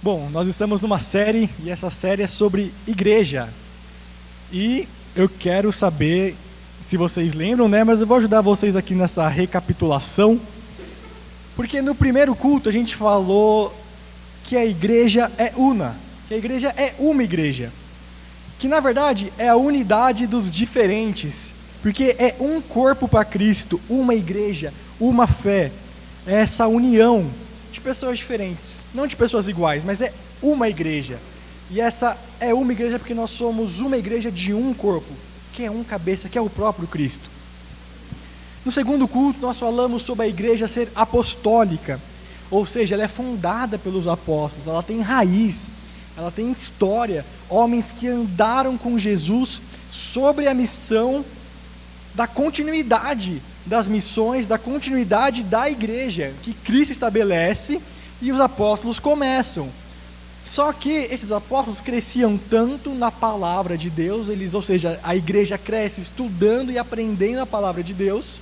Bom, nós estamos numa série e essa série é sobre igreja. E eu quero saber se vocês lembram, né? Mas eu vou ajudar vocês aqui nessa recapitulação. Porque no primeiro culto a gente falou que a igreja é una, que a igreja é uma igreja. Que na verdade é a unidade dos diferentes. Porque é um corpo para Cristo, uma igreja, uma fé. É essa união de pessoas diferentes, não de pessoas iguais, mas é uma igreja. E essa é uma igreja porque nós somos uma igreja de um corpo, que é um cabeça, que é o próprio Cristo. No segundo culto nós falamos sobre a igreja ser apostólica, ou seja, ela é fundada pelos apóstolos, ela tem raiz, ela tem história, homens que andaram com Jesus sobre a missão da continuidade das missões, da continuidade da igreja, que Cristo estabelece e os apóstolos começam. Só que esses apóstolos cresciam tanto na palavra de Deus, ou seja, a igreja cresce estudando e aprendendo a palavra de Deus,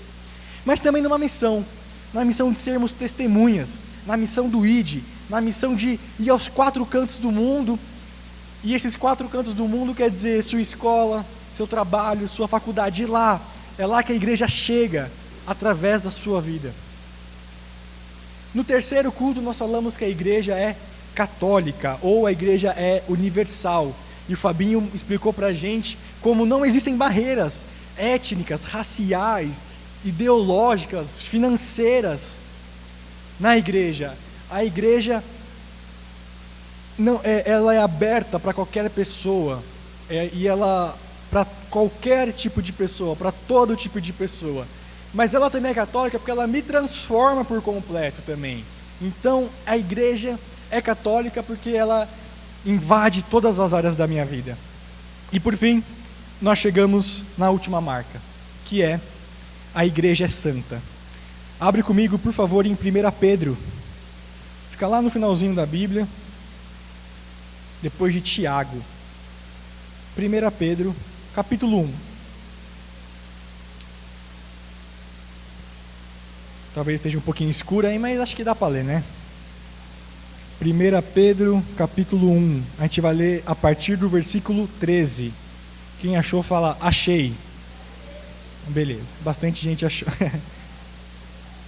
mas também numa missão, na missão de sermos testemunhas, na missão do ID, na missão de ir aos 4 cantos do mundo, e esses 4 cantos do mundo quer dizer sua escola, seu trabalho, sua faculdade, ir lá. É lá que a igreja chega, através da sua vida. No terceiro culto nós falamos que a igreja é católica, ou a igreja é universal. E o Fabinho explicou para a gente como não existem barreiras étnicas, raciais, ideológicas, financeiras na igreja. A igreja ela é aberta para qualquer pessoa, e ela para qualquer tipo de pessoa, para todo tipo de pessoa. Mas ela também é católica porque ela me transforma por completo também. Então a igreja é católica porque ela invade todas as áreas da minha vida. E por fim, nós chegamos na última marca, que é a igreja é santa. Abre comigo, por favor, em 1 Pedro. Fica lá no finalzinho da Bíblia, depois de Tiago. 1 Pedro, capítulo 1. Talvez esteja um pouquinho escuro aí, mas acho que dá para ler, né? 1 Pedro, capítulo 1. A gente vai ler a partir do versículo 13. Quem achou, fala, achei. Beleza, bastante gente achou.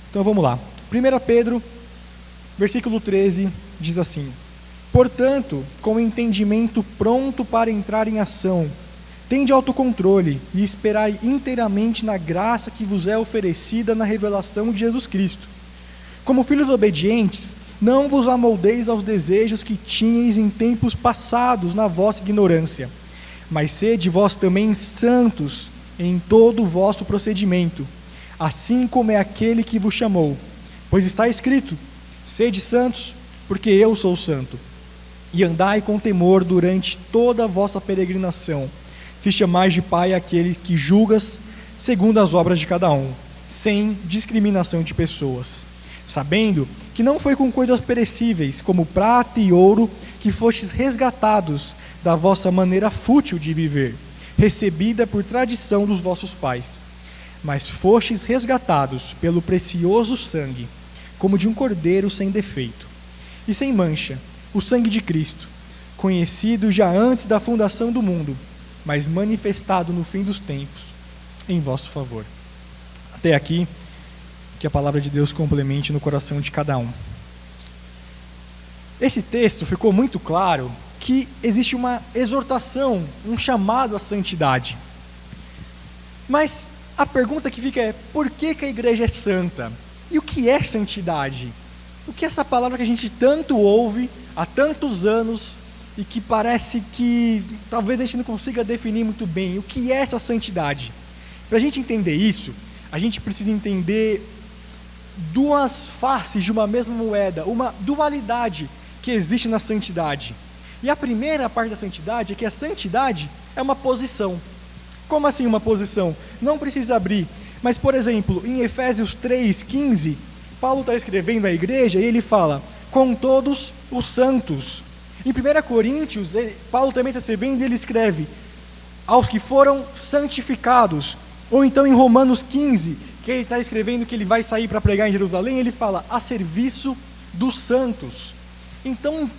Então vamos lá. 1 Pedro, versículo 13, diz assim: portanto, com o entendimento pronto para entrar em ação, tende autocontrole e esperai inteiramente na graça que vos é oferecida na revelação de Jesus Cristo. Como filhos obedientes, não vos amoldeis aos desejos que tinhais em tempos passados na vossa ignorância, mas sede vós também santos em todo o vosso procedimento, assim como é aquele que vos chamou. Pois está escrito: sede santos, porque eu sou santo. E andai com temor durante toda a vossa peregrinação, se chamais de Pai aquele que julgas segundo as obras de cada um, sem discriminação de pessoas, sabendo que não foi com coisas perecíveis, como prata e ouro, que fostes resgatados da vossa maneira fútil de viver, recebida por tradição dos vossos pais, mas fostes resgatados pelo precioso sangue, como de um cordeiro sem defeito e sem mancha, o sangue de Cristo, conhecido já antes da fundação do mundo, mas manifestado no fim dos tempos, em vosso favor. Até aqui, que a palavra de Deus complemente no coração de cada um. Esse texto ficou muito claro que existe uma exortação, um chamado à santidade. Mas a pergunta que fica é: por que a igreja é santa? E o que é santidade? O que é essa palavra que a gente tanto ouve há tantos anos e que parece que talvez a gente não consiga definir muito bem? O que é essa santidade? Para a gente entender isso, a gente precisa entender duas faces de uma mesma moeda, uma dualidade que existe na santidade. E a primeira parte da santidade é que a santidade é uma posição. Como assim uma posição? Não precisa abrir, mas por exemplo, em Efésios 3:15, Paulo está escrevendo à igreja e ele fala: com todos os santos. Em 1 Coríntios, Paulo também está escrevendo e ele escreve: aos que foram santificados. Ou então em Romanos 15, que ele está escrevendo que ele vai sair para pregar em Jerusalém, ele fala, a serviço dos santos. Então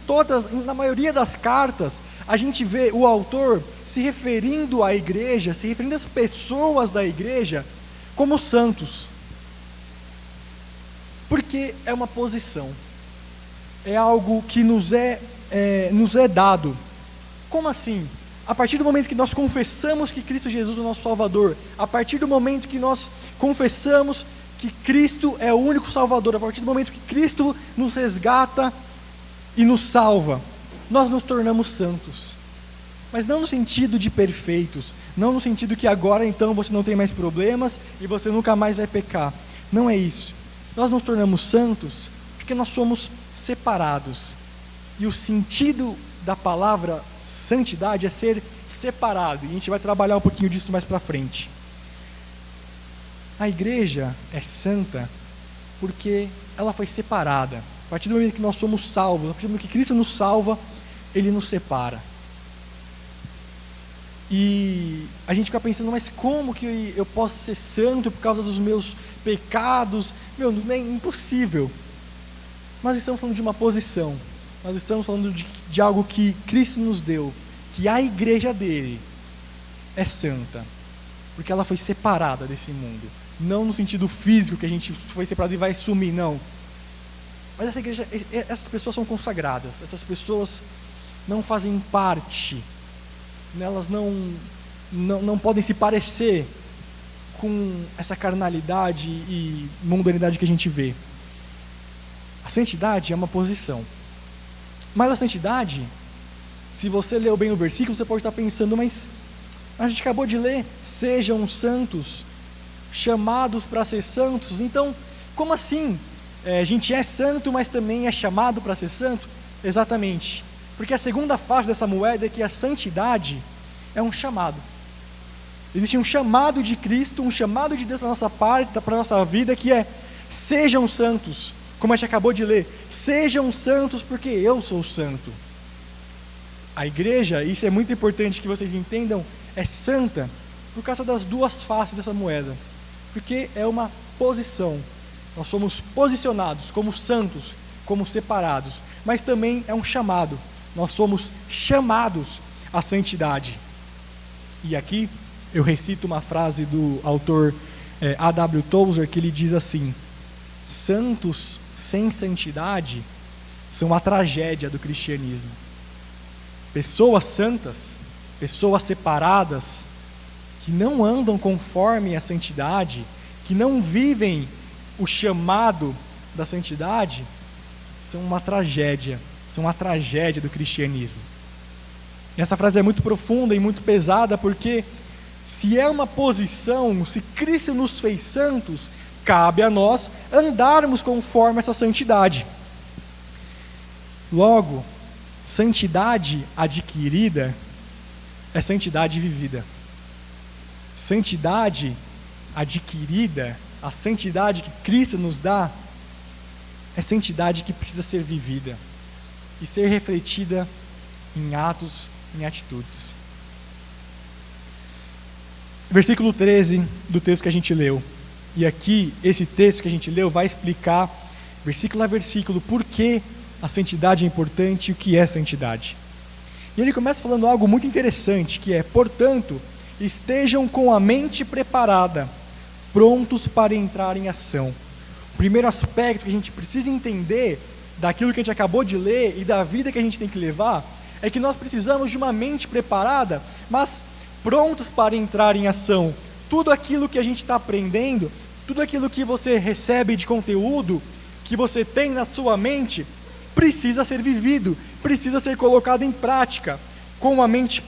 na maioria das cartas, a gente vê o autor se referindo à igreja, se referindo às pessoas da igreja, como santos. Porque é uma posição, é algo que nos é dado. Como assim? A partir do momento que nós confessamos que Cristo Jesus é o nosso Salvador, a partir do momento que nós confessamos que Cristo é o único Salvador, a partir do momento que Cristo nos resgata e nos salva, nós nos tornamos santos. Mas não no sentido de perfeitos, não no sentido que agora então você não tem mais problemas e você nunca mais vai pecar. Não é isso. Nós nos tornamos santos porque nós somos separados. E o sentido da palavra santidade é ser separado. E a gente vai trabalhar um pouquinho disso mais para frente. A igreja é santa porque ela foi separada. A partir do momento que nós somos salvos, a partir do momento que Cristo nos salva, Ele nos separa. E a gente fica pensando, mas como que eu posso ser santo por causa dos meus pecados? Não é impossível. Nós estamos falando de uma posição. Nós estamos falando de algo que Cristo nos deu, que a igreja dele é santa, porque ela foi separada desse mundo. Não no sentido físico, que a gente foi separado e vai sumir, não. Mas essa igreja, essas pessoas são consagradas, essas pessoas não fazem parte, elas não podem se parecer com essa carnalidade e mundanidade que a gente vê. A santidade é uma posição. Mas a santidade, se você leu bem o versículo, você pode estar pensando, mas a gente acabou de ler, sejam santos, chamados para ser santos. Então, como assim? A gente é santo, mas também é chamado para ser santo? Exatamente. Porque a segunda face dessa moeda é que a santidade é um chamado. Existe um chamado de Cristo, um chamado de Deus para a nossa parte, para a nossa vida, que é, sejam santos. Como a gente acabou de ler, sejam santos porque eu sou santo. A igreja, isso é muito importante que vocês entendam, é santa por causa das duas faces dessa moeda. Porque é uma posição. Nós somos posicionados como santos, como separados. Mas também é um chamado. Nós somos chamados à santidade. E aqui eu recito uma frase do autor A.W. Tozer, que ele diz assim: santos sem santidade são a tragédia do cristianismo. Pessoas santas, pessoas separadas, que não andam conforme a santidade, que não vivem o chamado da santidade, são uma tragédia, são a tragédia do cristianismo. E essa frase é muito profunda e muito pesada, porque se é uma posição, se Cristo nos fez santos, cabe a nós andarmos conforme essa santidade. Logo, santidade adquirida é santidade vivida. Santidade adquirida, a santidade que Cristo nos dá, é santidade que precisa ser vivida e ser refletida em atos, em atitudes. Versículo 13 do texto que a gente leu. E aqui, esse texto que a gente leu vai explicar, versículo a versículo, por que a santidade é importante e o que é santidade. E ele começa falando algo muito interessante, que é, portanto, estejam com a mente preparada, prontos para entrar em ação. O primeiro aspecto que a gente precisa entender daquilo que a gente acabou de ler e da vida que a gente tem que levar, é que nós precisamos de uma mente preparada, mas prontos para entrar em ação. Tudo aquilo que a gente está aprendendo, tudo aquilo que você recebe de conteúdo, que você tem na sua mente, precisa ser vivido, precisa ser colocado em prática, com a mente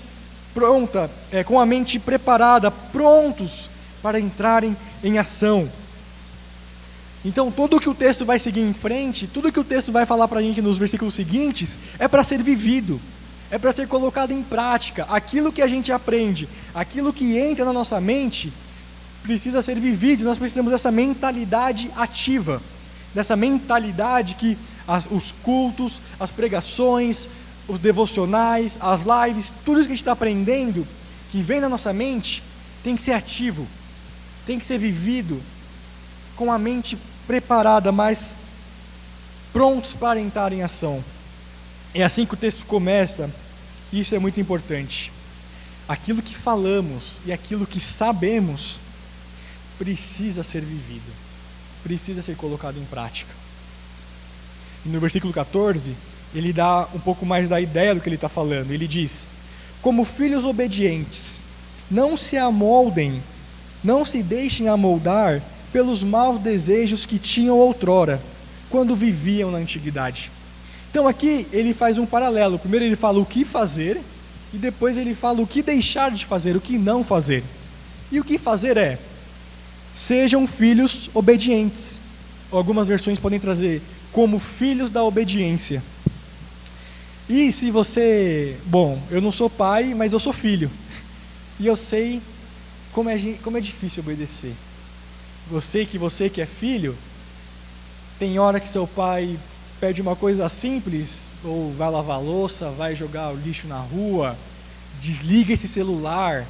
pronta, com a mente preparada, prontos para entrarem em ação. Então, tudo que o texto vai seguir em frente, tudo que o texto vai falar para a gente nos versículos seguintes, é para ser vivido, é para ser colocado em prática. Aquilo que a gente aprende, aquilo que entra na nossa mente, precisa ser vivido. Nós precisamos dessa mentalidade ativa, dessa mentalidade que os cultos, as pregações, os devocionais, as lives, tudo isso que a gente está aprendendo, que vem na nossa mente, tem que ser ativo, tem que ser vivido com a mente preparada, mas prontos para entrar em ação. É assim que o texto começa, e isso é muito importante. Aquilo que falamos e aquilo que sabemos precisa ser vivido, precisa ser colocado em prática. E no versículo 14, ele dá um pouco mais da ideia do que ele está falando. Ele diz: como filhos obedientes, não se amoldem, não se deixem amoldar pelos maus desejos que tinham outrora, quando viviam na antiguidade. Então aqui ele faz um paralelo. Primeiro ele fala o que fazer, e depois ele fala o que deixar de fazer, o que não fazer. E o que fazer é: sejam filhos obedientes. Algumas versões podem trazer como filhos da obediência. E se você... Bom, eu não sou pai, mas eu sou filho. E eu sei como é difícil obedecer. Você que é filho, tem hora que seu pai pede uma coisa simples, ou vai lavar a louça, vai jogar o lixo na rua, desliga esse celular,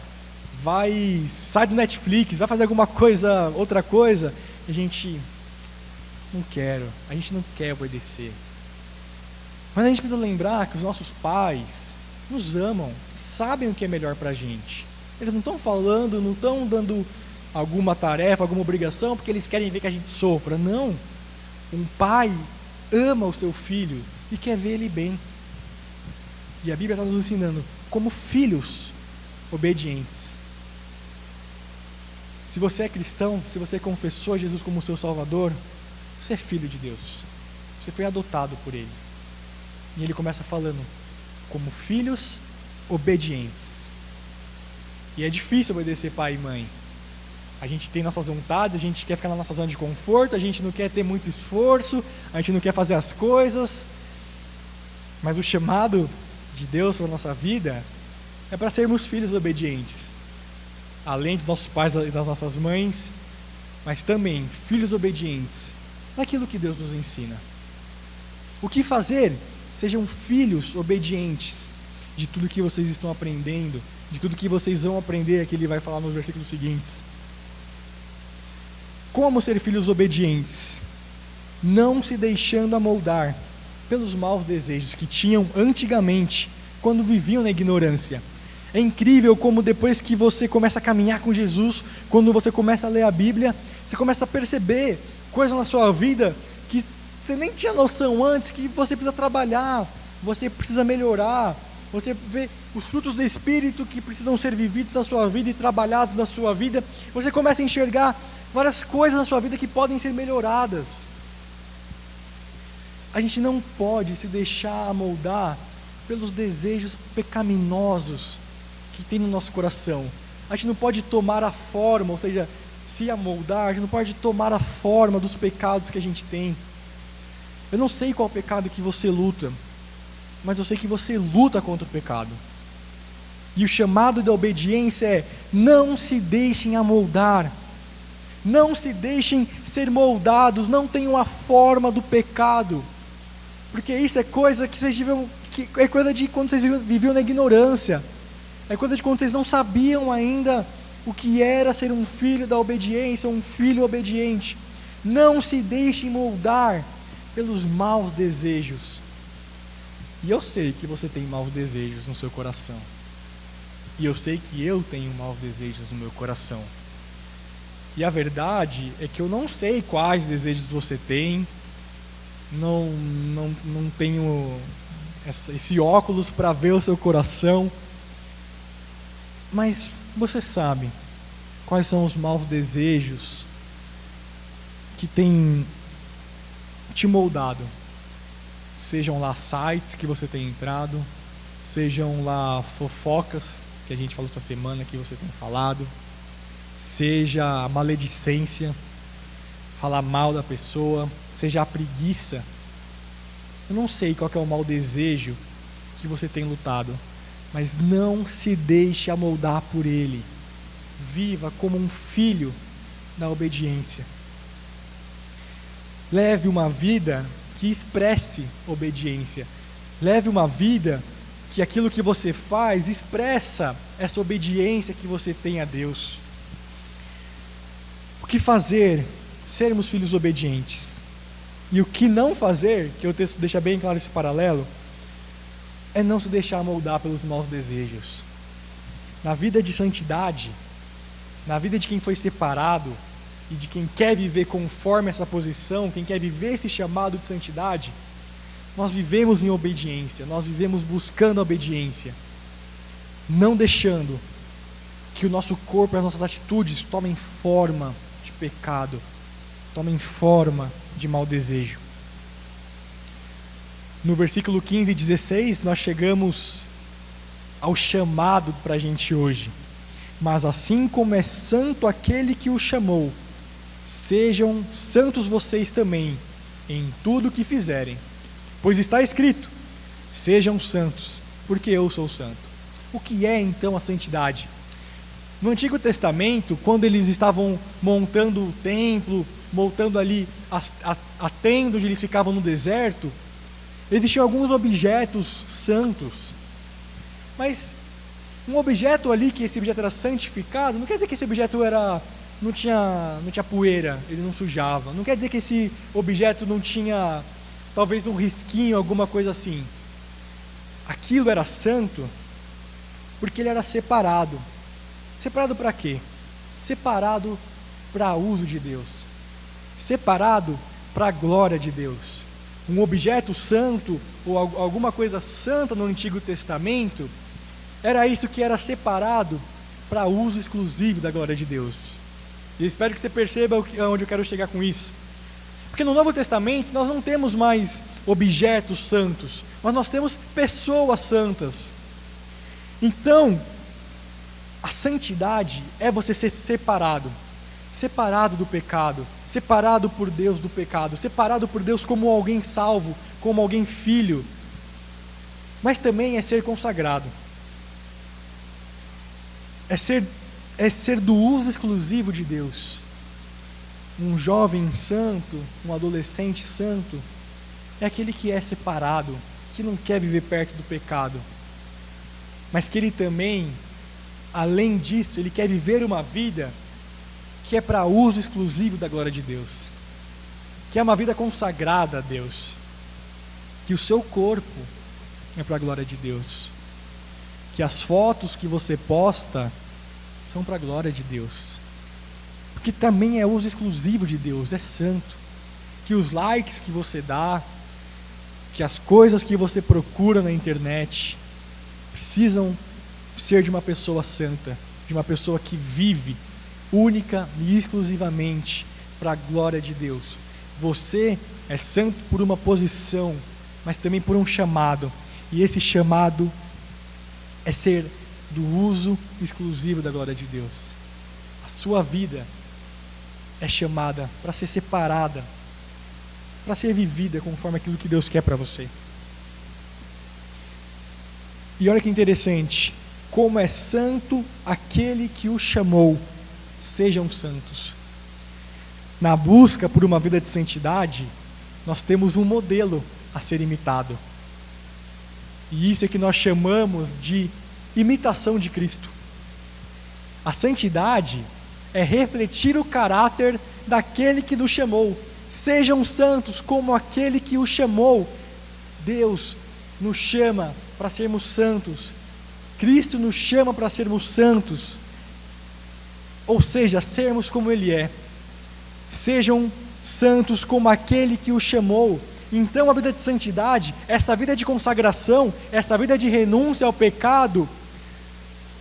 sai do Netflix, vai fazer alguma coisa, outra coisa, e a gente não quer obedecer. Mas a gente precisa lembrar que os nossos pais nos amam, sabem o que é melhor pra gente. Eles não estão falando, não estão dando alguma tarefa, alguma obrigação, porque eles querem ver que a gente sofra. Não. Um pai ama o seu filho e quer ver ele bem. E a Bíblia está nos ensinando como filhos obedientes. Se você é cristão, se você confessou Jesus como seu Salvador, você é filho de Deus. Você foi adotado por Ele. E Ele começa falando como filhos obedientes. E é difícil obedecer pai e mãe. A gente tem nossas vontades, a gente quer ficar na nossa zona de conforto, a gente não quer ter muito esforço, a gente não quer fazer as coisas. Mas o chamado de Deus para a nossa vida é para sermos filhos obedientes. Além dos nossos pais e das nossas mães, mas também filhos obedientes naquilo que Deus nos ensina. O que fazer? Sejam filhos obedientes de tudo que vocês estão aprendendo, de tudo que vocês vão aprender, que ele vai falar nos versículos seguintes. Como ser filhos obedientes? Não se deixando amoldar pelos maus desejos que tinham antigamente, quando viviam na ignorância. É incrível como depois que você começa a caminhar com Jesus, quando você começa a ler a Bíblia, você começa a perceber coisas na sua vida que você nem tinha noção antes, que você precisa trabalhar, você precisa melhorar, você vê os frutos do Espírito que precisam ser vividos na sua vida e trabalhados na sua vida, você começa a enxergar várias coisas na sua vida que podem ser melhoradas. A gente não pode se deixar amoldar pelos desejos pecaminosos que tem no nosso coração. A gente não pode tomar a forma, ou seja, se amoldar, a gente não pode tomar a forma dos pecados que a gente tem. Eu não sei qual pecado que você luta, mas eu sei que você luta contra o pecado. E o chamado da obediência é: não se deixem amoldar, não se deixem ser moldados, não tenham a forma do pecado, porque isso é coisa que vocês é coisa de quando vocês viviam na ignorância, é coisa de quando vocês não sabiam ainda o que era ser um filho da obediência, um filho obediente. Não se deixem moldar pelos maus desejos. E eu sei que você tem maus desejos no seu coração. E eu sei que eu tenho maus desejos no meu coração. E a verdade é que eu não sei quais desejos você tem. Não tenho esse óculos para ver o seu coração. Mas você sabe quais são os maus desejos que têm te moldado. Sejam lá sites que você tem entrado, sejam lá fofocas que a gente falou essa semana que você tem falado, seja a maledicência, falar mal da pessoa, seja a preguiça. Eu não sei qual que é o mau desejo que você tem lutado, mas não se deixe amoldar por ele. Viva como um filho da obediência. Leve uma vida que expresse obediência. Leve uma vida que aquilo que você faz expressa essa obediência que você tem a Deus. que fazer? Sermos filhos obedientes. E o que não fazer, que o texto deixa bem claro esse paralelo, é não se deixar moldar pelos maus desejos. Na vida de santidade, na vida de quem foi separado e de quem quer viver conforme essa posição, quem quer viver esse chamado de santidade, nós vivemos em obediência, nós vivemos buscando a obediência, não deixando que o nosso corpo e as nossas atitudes tomem forma de pecado, tomem forma de mau desejo. No versículo 15 e 16, nós chegamos ao chamado para a gente hoje. Mas assim como é santo aquele que o chamou, sejam santos vocês também, em tudo o que fizerem. Pois está escrito, sejam santos, porque eu sou santo. O que é então a santidade? No Antigo Testamento, quando eles estavam montando o templo, montando ali a tenda onde eles ficavam no deserto, existiam alguns objetos santos. Mas um objeto ali, que esse objeto era santificado, não quer dizer que esse objeto não tinha poeira, ele não sujava. Não quer dizer que esse objeto não tinha talvez um risquinho, alguma coisa assim. Aquilo era santo porque ele era separado. Separado para quê? Separado para uso de Deus. Separado para a glória de Deus. Um objeto santo ou alguma coisa santa no Antigo Testamento era isso que era separado para uso exclusivo da glória de Deus. E eu espero que você perceba onde eu quero chegar com isso. Porque no Novo Testamento nós não temos mais objetos santos, mas nós temos pessoas santas. Então, a santidade é você ser separado do pecado, separado por Deus do pecado, separado por Deus como alguém salvo, como alguém filho, mas também é ser consagrado, é ser do uso exclusivo de Deus. Um jovem santo, um adolescente santo, é aquele que é separado, que não quer viver perto do pecado, mas que ele também, além disso, ele quer viver uma vida que é para uso exclusivo da glória de Deus, que é uma vida consagrada a Deus, que o seu corpo é para a glória de Deus, que as fotos que você posta são para a glória de Deus, porque também é uso exclusivo de Deus, é santo, que os likes que você dá, que as coisas que você procura na internet, precisam ser de uma pessoa santa, de uma pessoa que vive única e exclusivamente para a glória de Deus. Você é santo por uma posição, mas também por um chamado, e esse chamado é ser do uso exclusivo da glória de Deus. A sua vida é chamada para ser separada, para ser vivida conforme aquilo que Deus quer para você. E olha que interessante, como é santo aquele que o chamou, sejam santos. Na busca por uma vida de santidade, nós temos um modelo a ser imitado. E isso é que nós chamamos de imitação de Cristo. A santidade é refletir o caráter daquele que nos chamou. Sejam santos como aquele que o chamou. Deus nos chama para sermos santos. Cristo nos chama para sermos santos. Ou seja, sermos como Ele é. Sejam santos como aquele que o chamou. Então a vida de santidade, essa vida de consagração, essa vida de renúncia ao pecado,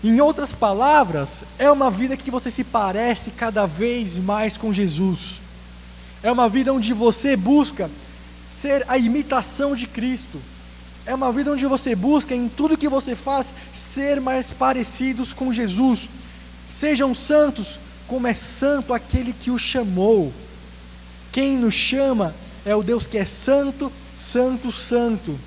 em outras palavras, é uma vida que você se parece cada vez mais com Jesus. É uma vida onde você busca ser a imitação de Cristo. É uma vida onde você busca, em tudo que você faz, ser mais parecidos com Jesus. Sejam santos, como é santo aquele que o chamou. Quem nos chama é o Deus que é santo, santo, santo.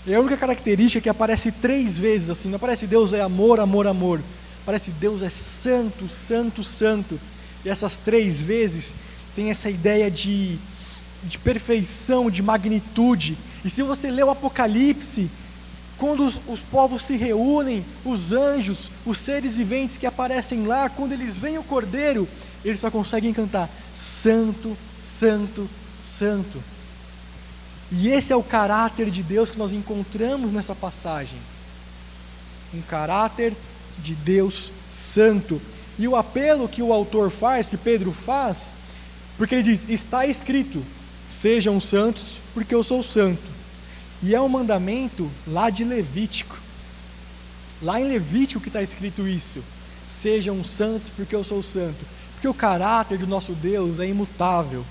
É a única característica que aparece 3 vezes assim. Não aparece Deus é amor, amor, amor. Aparece Deus é santo, santo, santo. E essas 3 vezes tem essa ideia de perfeição, de magnitude. E se você lê o Apocalipse, Quando os povos se reúnem, os anjos, os seres viventes que aparecem lá, quando eles veem o Cordeiro, eles só conseguem cantar: Santo, Santo, Santo. E esse é o caráter de Deus que nós encontramos nessa passagem. Um caráter de Deus santo. E o apelo que o autor faz, que Pedro faz, porque ele diz: está escrito, sejam santos, porque eu sou santo. E é um mandamento lá de Levítico. Lá em Levítico que está escrito isso: sejam santos, porque eu sou santo. Porque o caráter do nosso Deus é imutável.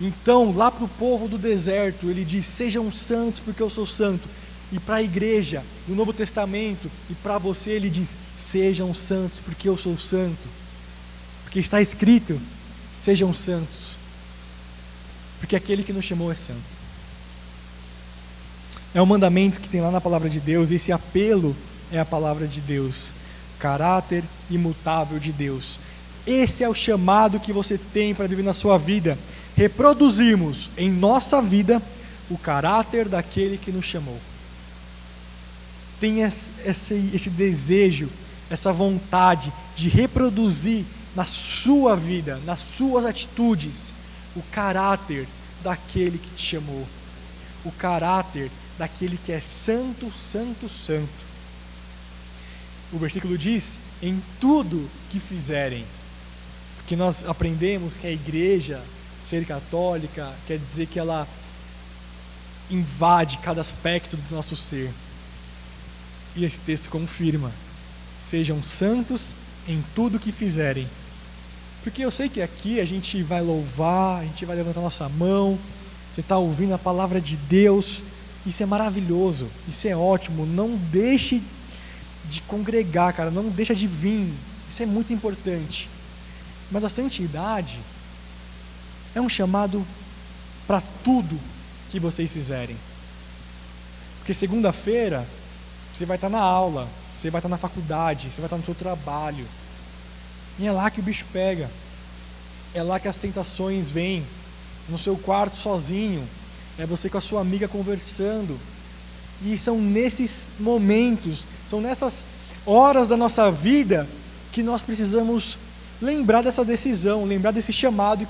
Então, lá para o povo do deserto, ele diz: sejam santos, porque eu sou santo. E para a igreja, no Novo Testamento, e para você, ele diz: sejam santos, porque eu sou santo. Porque está escrito: sejam santos, porque aquele que nos chamou é santo. É um mandamento que tem lá na palavra de Deus, e esse apelo é a palavra de Deus. Caráter imutável de Deus. Esse é o chamado que você tem para viver na sua vida. Reproduzirmos em nossa vida o caráter daquele que nos chamou. Tenha esse desejo, essa vontade de reproduzir na sua vida, nas suas atitudes, o caráter daquele que te chamou. O caráter daquele que é santo, santo, santo. O versículo diz: em tudo que fizerem. Porque nós aprendemos que a igreja, ser católica, quer dizer que ela invade cada aspecto do nosso ser. E esse texto confirma: sejam santos em tudo que fizerem. Porque eu sei que aqui a gente vai louvar, a gente vai levantar nossa mão, você está ouvindo a palavra de Deus, isso é maravilhoso, isso é ótimo. Não deixe de congregar, cara, não deixa de vir, isso é muito importante. Mas a santidade é um chamado para tudo que vocês fizerem. Porque segunda-feira você vai estar na aula, você vai estar na faculdade, você vai estar no seu trabalho. E é lá que o bicho pega. É lá que as tentações vêm. No seu quarto sozinho. É você com a sua amiga conversando. E são nesses momentos, são nessas horas da nossa vida que nós precisamos lembrar dessa decisão, lembrar desse chamado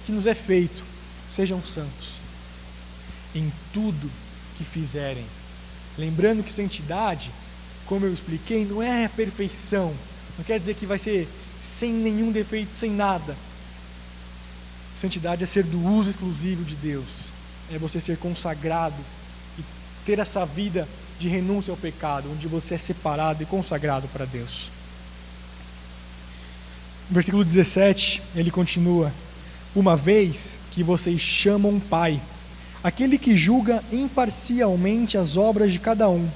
que nos é feito. Sejam santos em tudo que fizerem. Lembrando que santidade, como eu expliquei, não é perfeição. Não quer dizer que vai ser sem nenhum defeito, sem nada. Santidade é ser do uso exclusivo de Deus. É você ser consagrado e ter essa vida de renúncia ao pecado, onde você é separado e consagrado para Deus. No versículo 17, ele continua: uma vez que vocês chamam Pai, aquele que julga imparcialmente as obras de cada um,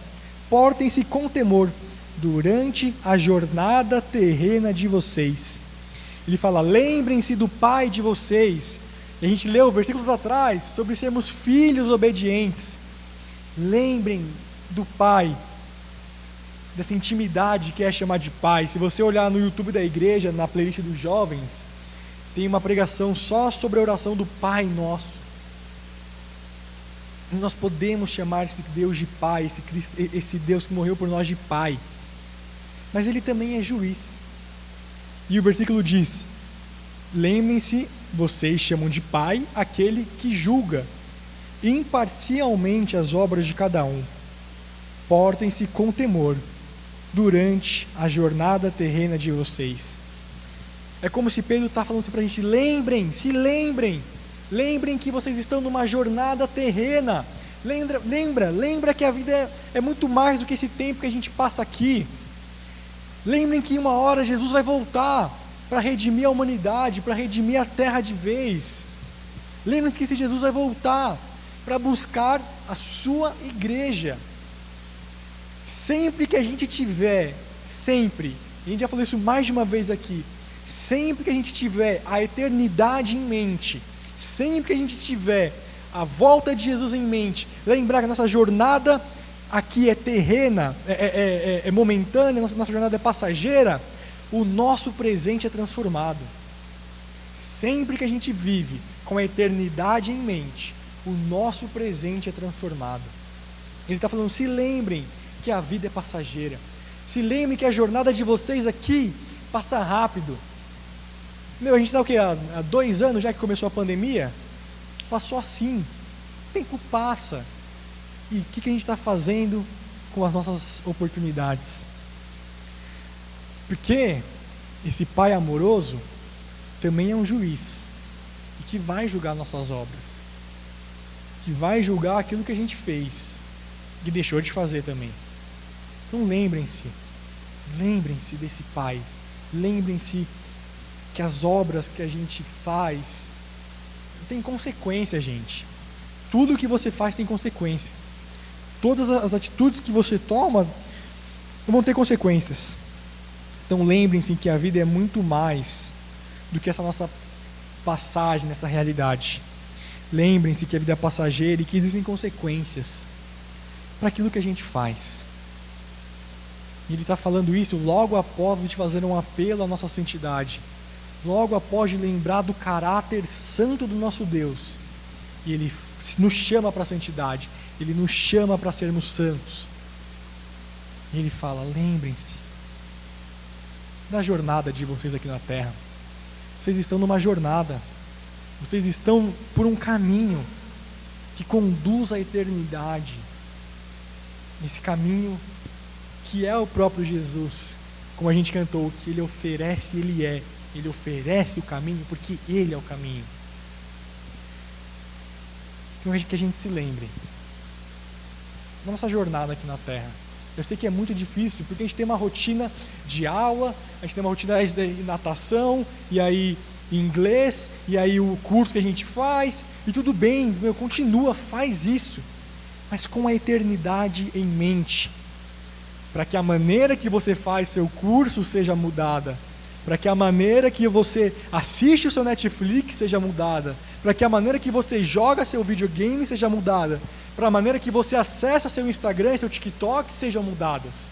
portem-se com temor durante a jornada terrena de vocês. Ele fala: lembrem-se do Pai de vocês. E a gente leu versículos atrás sobre sermos filhos obedientes. Lembrem do Pai, dessa intimidade que é chamar de Pai. Se você olhar no YouTube da igreja, na playlist dos jovens, tem uma pregação só sobre a oração do Pai Nosso. E nós podemos chamar esse Deus de Pai, esse Deus que morreu por nós de Pai. Mas Ele também é juiz. E o versículo diz: lembrem-se, vocês chamam de Pai aquele que julga imparcialmente as obras de cada um. Portem-se com temor durante a jornada terrena de vocês. É como se Pedro está falando assim para a gente: lembrem que vocês estão numa jornada terrena. Lembra que a vida é muito mais do que esse tempo que a gente passa aqui. Lembrem que uma hora Jesus vai voltar para redimir a humanidade, para redimir a terra de vez. Lembrem que esse Jesus vai voltar para buscar a sua igreja. Sempre que a gente tiver, a gente já falou isso mais de uma vez aqui, sempre que a gente tiver a eternidade em mente, sempre que a gente tiver a volta de Jesus em mente, lembrar que a nossa jornada aqui é terrena, é momentânea, nossa jornada é passageira, o nosso presente é transformado. Sempre que a gente vive com a eternidade em mente, o nosso presente é transformado. Ele está falando, se lembrem que a vida é passageira. Se lembrem que a jornada de vocês aqui passa rápido. A gente está o quê? Há 2 anos já que começou a pandemia? Passou assim. O tempo passa. E o que a gente está fazendo com as nossas oportunidades? Porque esse Pai amoroso também é um juiz. E que vai julgar nossas obras. Que vai julgar aquilo que a gente fez. Que deixou de fazer também. Então lembrem-se desse Pai. Lembrem-se que as obras que a gente faz tem consequência, gente. Tudo que você faz tem consequência. Todas as atitudes que você toma vão ter consequências. Então lembrem-se que a vida é muito mais do que essa nossa passagem nessa realidade. Lembrem-se que a vida é passageira e que existem consequências para aquilo que a gente faz. E ele está falando isso logo após de fazer um apelo à nossa santidade. Logo após de lembrar do caráter santo do nosso Deus. E ele nos chama para a santidade. Ele nos chama para sermos santos. E ele fala, lembrem-se da jornada de vocês aqui na terra. Vocês estão numa jornada. Vocês estão por um caminho que conduz à eternidade. Esse caminho que é o próprio Jesus. Como a gente cantou, que Ele oferece, Ele oferece o caminho porque Ele é o caminho. Então que a gente se lembre da nossa jornada aqui na Terra. Eu sei que é muito difícil, porque a gente tem uma rotina de aula, a gente tem uma rotina de natação, e aí inglês, e aí o curso que a gente faz, e tudo bem, continua, faz isso, mas com a eternidade em mente, para que a maneira que você faz seu curso seja mudada, para que a maneira que você assiste o seu Netflix seja mudada, para que a maneira que você joga seu videogame seja mudada, para a maneira que você acessa seu Instagram e seu TikTok sejam mudadas.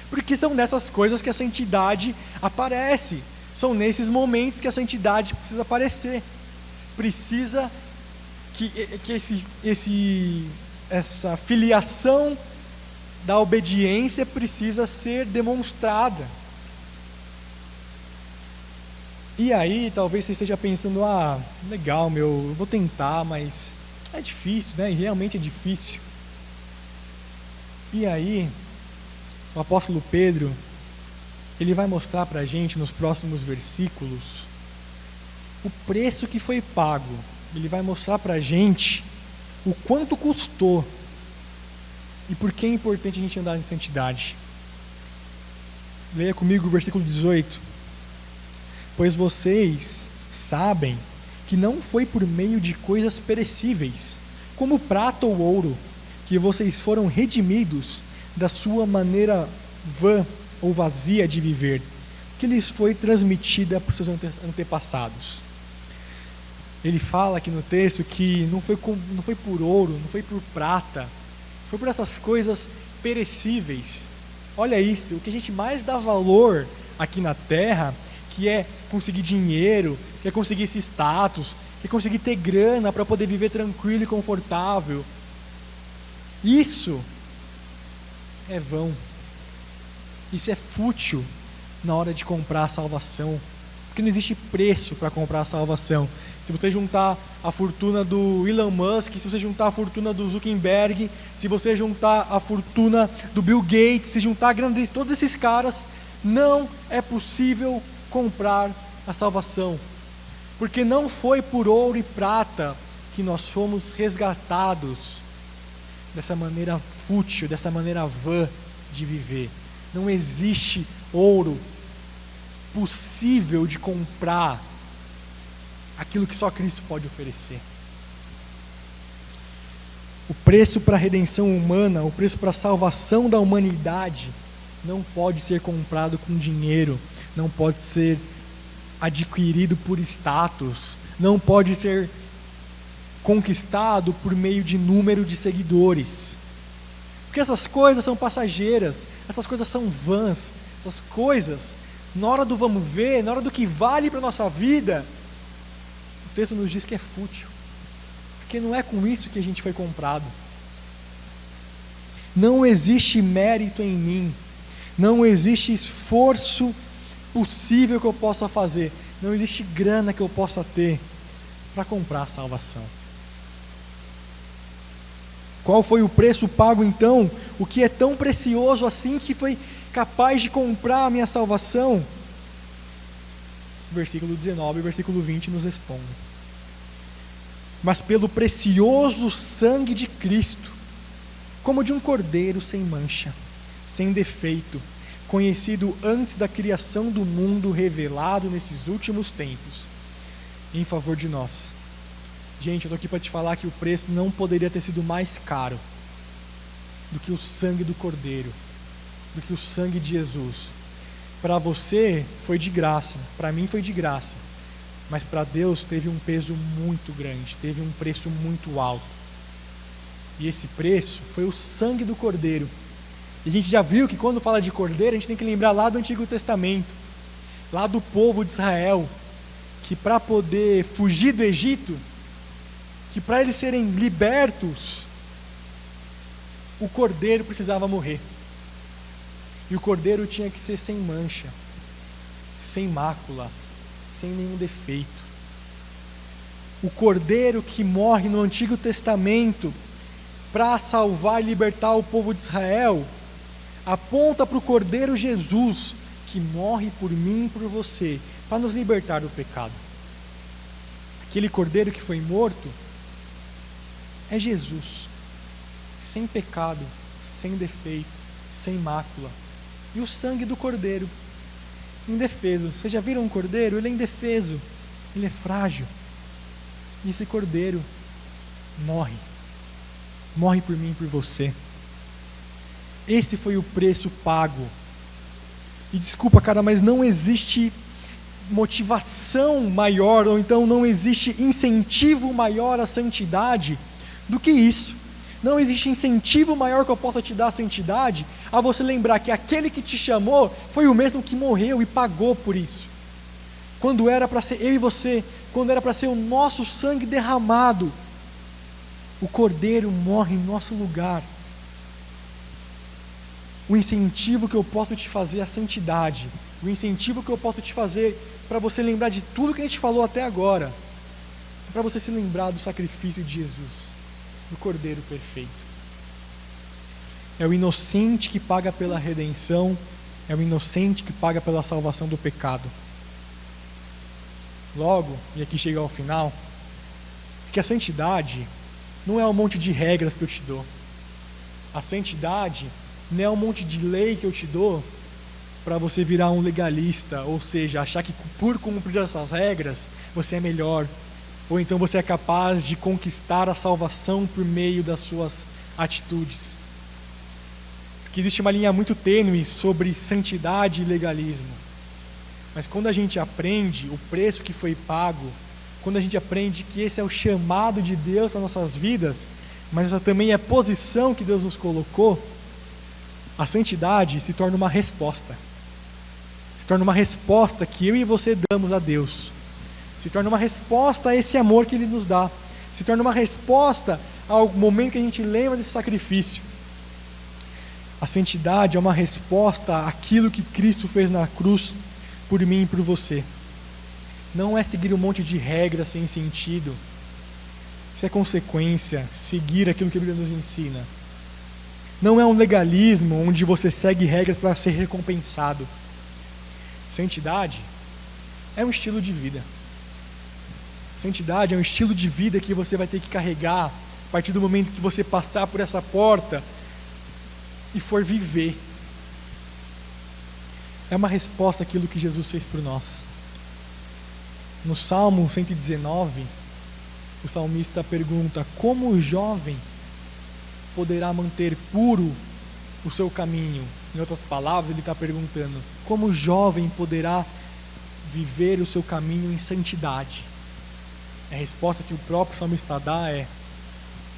Porque são nessas coisas que a santidade aparece, são nesses momentos que a santidade precisa aparecer. Precisa que essa filiação da obediência precisa ser demonstrada. E aí, talvez você esteja pensando, legal, eu vou tentar, mas é difícil, né? Realmente é difícil. E aí, o apóstolo Pedro, ele vai mostrar para a gente nos próximos versículos o preço que foi pago. Ele vai mostrar para a gente o quanto custou e por que é importante a gente andar em santidade. Leia comigo o versículo 18. Pois vocês sabem que não foi por meio de coisas perecíveis, como prata ou ouro, que vocês foram redimidos da sua maneira vã ou vazia de viver, que lhes foi transmitida por seus antepassados. Ele fala aqui no texto que não foi por ouro, não foi por prata, foi por essas coisas perecíveis. Olha isso, o que a gente mais dá valor aqui na terra, que é conseguir dinheiro, que é conseguir esse status, que é conseguir ter grana para poder viver tranquilo e confortável. Isso é vão. Isso é fútil na hora de comprar a salvação. Porque não existe preço para comprar a salvação. Se você juntar a fortuna do Elon Musk, se você juntar a fortuna do Zuckerberg, se você juntar a fortuna do Bill Gates, se juntar a grande todos esses caras, não é possível comprar a salvação. Porque não foi por ouro e prata que nós fomos resgatados dessa maneira fútil, dessa maneira vã de viver. Não existe ouro possível de comprar aquilo que só Cristo pode oferecer. O preço para a redenção humana, o preço para a salvação da humanidade não pode ser comprado com dinheiro, não pode ser adquirido por status, não pode ser conquistado por meio de número de seguidores. Porque essas coisas são passageiras, essas coisas são vãs, essas coisas, na hora do vamos ver, na hora do que vale para a nossa vida, o texto nos diz que é fútil. Porque não é com isso que a gente foi comprado. Não existe mérito em mim, não existe esforço possível que eu possa fazer, não existe grana que eu possa ter para comprar a salvação. Qual foi o preço pago então? O que é tão precioso assim que foi capaz de comprar a minha salvação? Versículo 19 e versículo 20 nos respondem. Mas pelo precioso sangue de Cristo, como de um cordeiro sem mancha, sem defeito, conhecido antes da criação do mundo, revelado nesses últimos tempos, em favor de nós. Gente, eu estou aqui para te falar que o preço não poderia ter sido mais caro do que o sangue do cordeiro, do que o sangue de Jesus. Para você foi de graça, para mim foi de graça, mas para Deus teve um peso muito grande, teve um preço muito alto. E esse preço foi o sangue do cordeiro. E a gente já viu que quando fala de cordeiro, a gente tem que lembrar lá do Antigo Testamento, lá do povo de Israel, que para poder fugir do Egito, que para eles serem libertos, o cordeiro precisava morrer. E o cordeiro tinha que ser sem mancha, sem mácula, sem nenhum defeito. O cordeiro que morre no Antigo Testamento para salvar e libertar o povo de Israel, aponta para o cordeiro Jesus, que morre por mim e por você, para nos libertar do pecado. Aquele cordeiro que foi morto é Jesus, sem pecado, sem defeito, sem mácula. E o sangue do cordeiro, indefeso. Vocês já viram um cordeiro? Ele é indefeso, ele é frágil. E esse cordeiro morre por mim e por você. Esse foi o preço pago. E desculpa, cara, mas não existe motivação maior, ou então não existe incentivo maior à santidade do que isso. Não existe incentivo maior que eu possa te dar à santidade, a você lembrar que aquele que te chamou foi o mesmo que morreu e pagou por isso. Quando era para ser eu e você, quando era para ser o nosso sangue derramado, o cordeiro morre em nosso lugar. O incentivo que eu posso te fazer é a santidade. O incentivo que eu posso te fazer para você lembrar de tudo que a gente falou até agora, é para você se lembrar do sacrifício de Jesus, do cordeiro perfeito. É o inocente que paga pela redenção, é o inocente que paga pela salvação do pecado. Logo, e aqui chega ao final, que a santidade não é um monte de regras que eu te dou. A santidade não é um monte de lei que eu te dou para você virar um legalista, ou seja, achar que por cumprir essas regras você é melhor, ou então você é capaz de conquistar a salvação por meio das suas atitudes. Porque existe uma linha muito tênue sobre santidade e legalismo. Mas quando a gente aprende o preço que foi pago, quando a gente aprende que esse é o chamado de Deus para nossas vidas, mas essa também é a posição que Deus nos colocou, a santidade se torna uma resposta. Se torna uma resposta que eu e você damos a Deus. Se torna uma resposta a esse amor que Ele nos dá. Se torna uma resposta ao momento que a gente lembra desse sacrifício. A santidade é uma resposta àquilo que Cristo fez na cruz por mim e por você. Não é seguir um monte de regras sem sentido. Isso é consequência, seguir aquilo que a Bíblia nos ensina. Não é um legalismo onde você segue regras para ser recompensado. Santidade é um estilo de vida. Santidade é um estilo de vida que você vai ter que carregar a partir do momento que você passar por essa porta e for viver. É uma resposta àquilo que Jesus fez por nós. No Salmo 119, o salmista pergunta: como o jovem poderá manter puro o seu caminho? Em outras palavras, ele está perguntando: como o jovem poderá viver o seu caminho em santidade? A resposta que o próprio salmista dá é: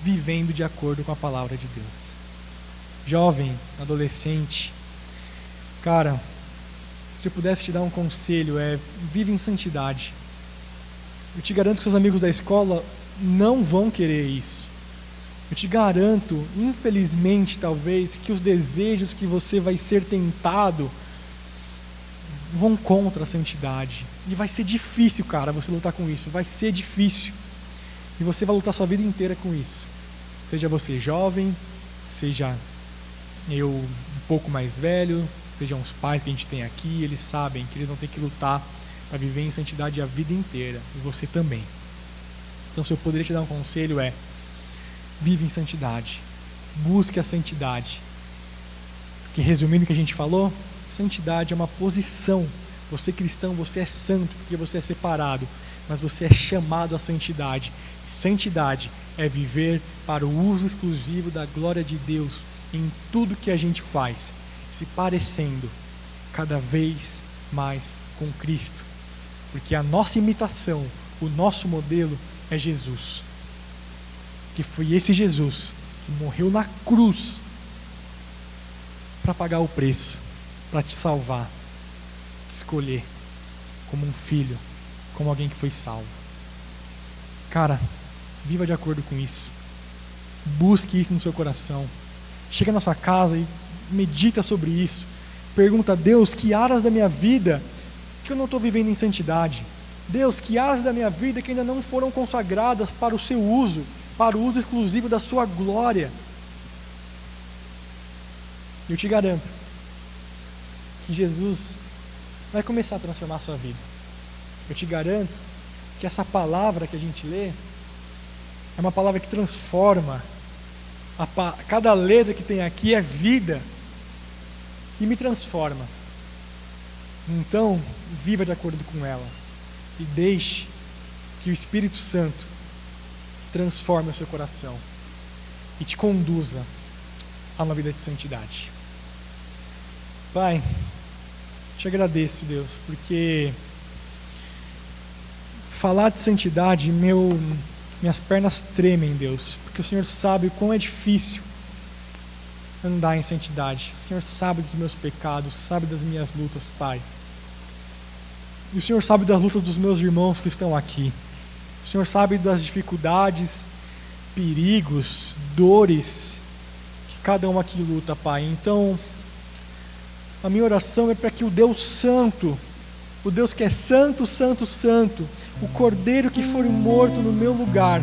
vivendo de acordo com a palavra de Deus. Jovem, adolescente, cara, se eu pudesse te dar um conselho, vive em santidade. Eu te garanto que seus amigos da escola não vão querer isso. Eu te garanto, infelizmente talvez, que os desejos que você vai ser tentado vão contra a santidade. E vai ser difícil, cara, você lutar com isso. Vai ser difícil. E você vai lutar sua vida inteira com isso. Seja você jovem, seja eu um pouco mais velho, sejam os pais que a gente tem aqui, eles sabem que eles vão ter que lutar para viver em santidade a vida inteira. E você também. Então, se eu poderia te dar um conselho é: vive em santidade. Busque a santidade. Porque, resumindo o que a gente falou, santidade é uma posição. Você cristão, você é santo porque você é separado, mas você é chamado à santidade. Santidade é viver para o uso exclusivo da glória de Deus em tudo que a gente faz, se parecendo cada vez mais com Cristo. Porque a nossa imitação, o nosso modelo é Jesus. Que foi esse Jesus que morreu na cruz para pagar o preço, para te salvar, te escolher como um filho, como alguém que foi salvo. Cara, viva de acordo com isso. Busque isso no seu coração. Chega na sua casa e medita sobre isso. Pergunta a Deus: que áreas da minha vida que eu não estou vivendo em santidade? Deus, que áreas da minha vida que ainda não foram consagradas para o seu uso, para o uso exclusivo da sua glória? Eu te garanto que Jesus vai começar a transformar a sua vida. Eu te garanto que essa palavra que a gente lê é uma palavra que transforma. Cada letra que tem aqui é vida e me transforma. Então, viva de acordo com ela e deixe que o Espírito Santo transforme o seu coração e te conduza a uma vida de santidade. Pai, te agradeço, Deus, porque falar de santidade, minhas pernas tremem, Deus, porque o Senhor sabe o quão é difícil andar em santidade. O Senhor sabe dos meus pecados, sabe das minhas lutas, Pai. E o Senhor sabe das lutas dos meus irmãos que estão aqui. O Senhor sabe das dificuldades, perigos, dores que cada um aqui luta, Pai. Então, a minha oração é para que o Deus Santo, o Deus que é santo, santo, santo, o Cordeiro que foi morto no meu lugar,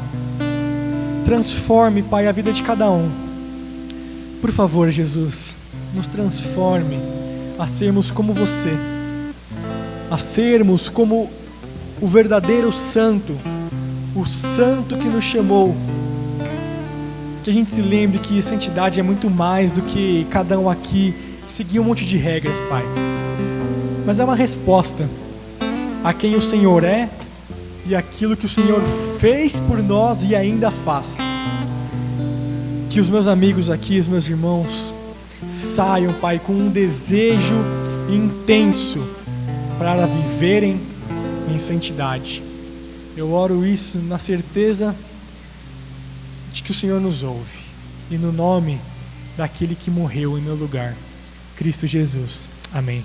transforme, Pai, a vida de cada um. Por favor, Jesus, nos transforme a sermos como você, a sermos como o verdadeiro santo, o santo que nos chamou. Que a gente se lembre que santidade é muito mais do que cada um aqui seguir um monte de regras, Pai. Mas é uma resposta a quem o Senhor é e aquilo que o Senhor fez por nós e ainda faz. Que os meus amigos aqui, os meus irmãos, saiam, Pai, com um desejo intenso para viverem em santidade. Eu oro isso na certeza de que o Senhor nos ouve e no nome daquele que morreu em meu lugar, Cristo Jesus. Amém.